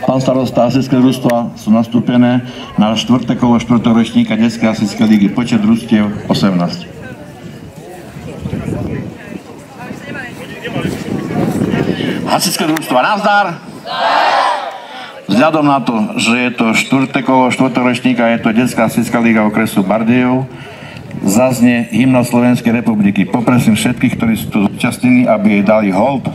Pán starosta, hasičské družstva sú nastúpené na 4. kolo 4. ročníka detskej hasičskej ligy. Počet družstiev 18. Hasičské družstva, nazdar! Vzhľadom na to, že je to 4. kolo 4. ročníka, je to detská hasičská liga okresu Bardejov, zaznie hymna Slovenskej republiky. Poprosím všetkých, ktorí sú tu zúčastnení, aby jej dali hold.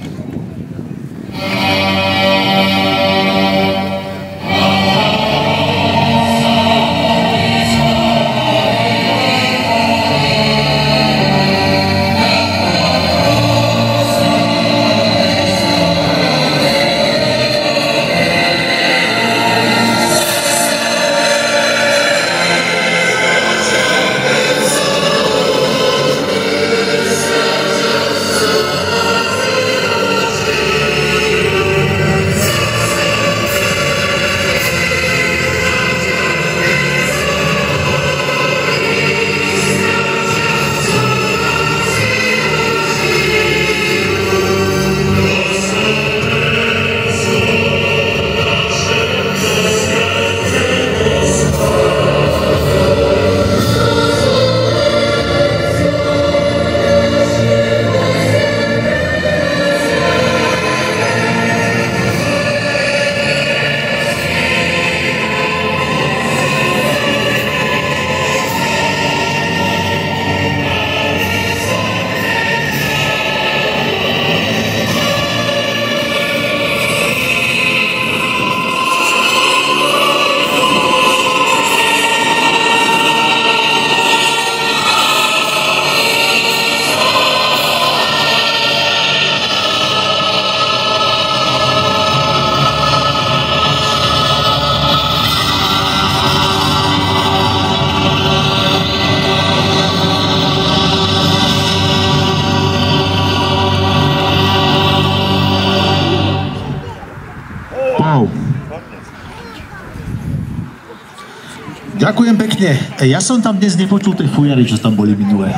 Ďakujem pekne. Ja som tam dnes nepočul tie fujary, čo tam boli minulé.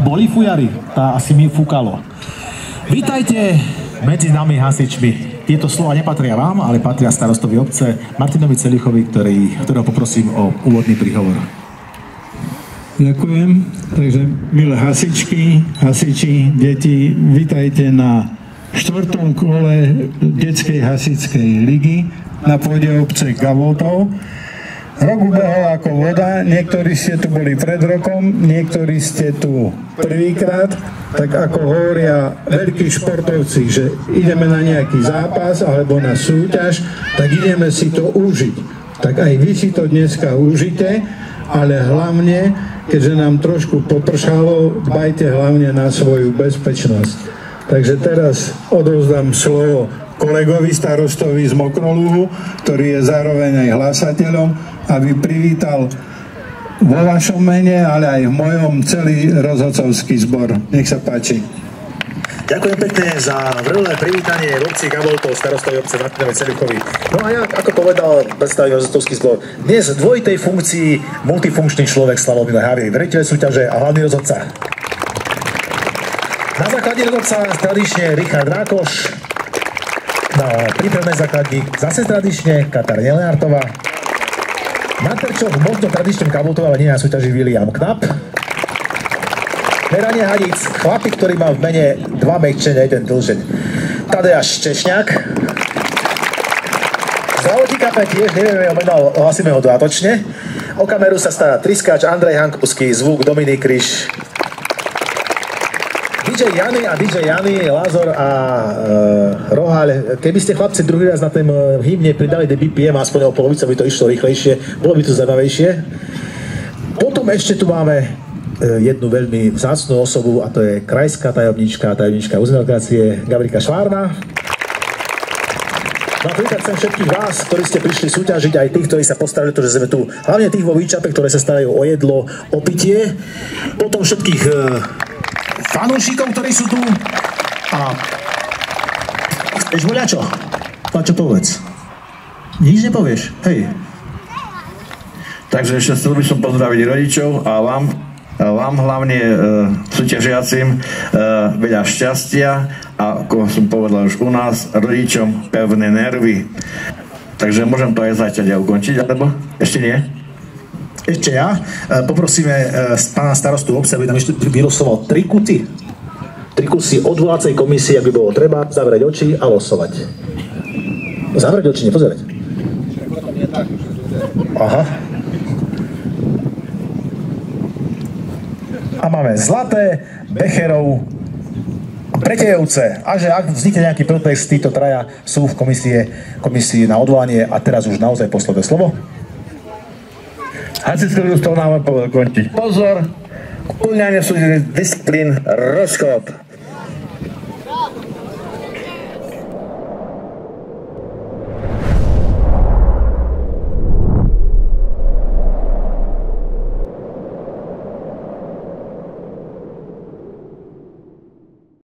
Boli fujary? Tá asi mi fúkalo. Vítajte medzi nami hasičmi. Tieto slova nepatria vám, ale patria starostovi obce Martinovi Celichovi, ktorého poprosím o úvodný príhovor. Ďakujem. Takže milé hasičky, hasiči, deti, vítajte na 4. kole detskej hasičskej ligy na pôde obce Gavoltov. Rok ubehol ako voda, niektorí ste tu boli pred rokom, niektorí ste tu prvýkrát, tak ako hovoria veľkí športovci, že ideme na nejaký zápas alebo na súťaž, tak ideme si to užiť. Tak aj vy si to dneska užite, ale hlavne, keďže nám trošku popršalo, dbajte hlavne na svoju bezpečnosť. Takže teraz odovzdám slovo kolegovi starostovi z Mokrolúhu, ktorý je zároveň aj hlasateľom, aby privítal vo vašom mene, ale aj v mojom celý rozhodcovský zbor. Nech sa páči. Ďakujem pekne za vrlé privítanie v obci Gavoltov, starostovi obce Martinovi Celichovi. No a ja, ako povedal, predstavím rozhodcovský zbor. Dnes v dvojitej funkcii multifunkčný človek Slavomír Havej, veriteľ súťaže a hlavný rozhodca. Na základní rozhodca tradične Richard Rákoš, no, prípravný základník zase tradične Katarína Lenartová, na terčoch možno tradičným Gavoltov, ale nie na súťaži William Knapp. Meranie hadíc, chlapík, ktorý má v mene 2 mäkčenia, 1 dlžeň. Tadeáš Češňák. Zdravotníka tiež nevieme jeho meno, ohlasíme ho dodatočne. O kameru sa stará triskáč Andrej Hankpuský, zvuk Dominik Kryš. DJ Jany a DJ Jany, Lázor a Rohaľ. Keby ste chlapci druhý raz na ten hymne pridali BPM, aspoň o polovicu by to išlo rýchlejšie, bolo by to zaujímavejšie. Potom ešte tu máme jednu veľmi vzácnu osobu, a to je krajská tajomnička územnej organizácie Gavrika Švárna. No a privítať chcem všetkých vás, ktorí ste prišli súťažiť, aj tých, ktorí sa postarali, že sme tu, hlavne tých vo výčape, ktoré sa starajú o jedlo, o pitie. Potom všetkých fanúšikov, ktorí sú tu. A chceš voľačo? Čo povedz? Nič nepovieš? Hej. Takže ešte chcel by som pozdraviť rodičov a vám, vám hlavne súťažiacim veľa šťastia a ako som povedal už u nás, rodičom pevné nervy. Takže môžem to aj zatiaľ ukončiť, alebo ešte nie? Ešte ja. Poprosíme pána starostu obce, aby nám ešte vylosoval 3 kuty. 3 kusy odvolacej komisie, ak by bolo treba, zavrieť oči a losovať. Zavrieť oči, nepozerať. Aha. A máme Zlaté, Becherov a Pretejovce. A že ak vznikne nejaký protest, títo traja sú v komisii na odvolanie. A teraz už naozaj posledné slovo. Hasičský ústav nám končiť. Pozor, uplňanie súdnych disciplín rozchod.